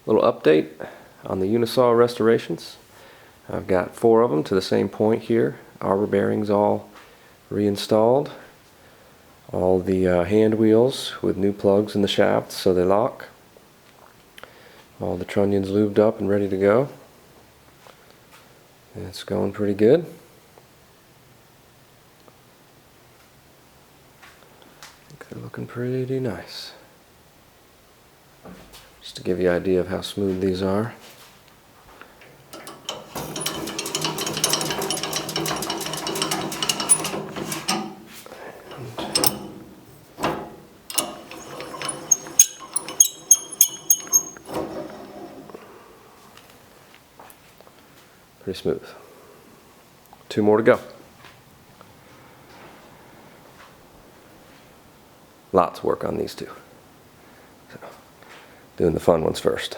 Little update on the Unisaw restorations. I've got 4 of them to the same point here. Arbor bearings all reinstalled. All the hand wheels with new plugs in the shafts so they lock. All the trunnions lubed up and ready to go. And it's going pretty good. I think they're looking pretty nice. Just to give you an idea of how smooth these are. Pretty smooth. 2 more to go. Lots of work on these 2. So, doing the fun ones first.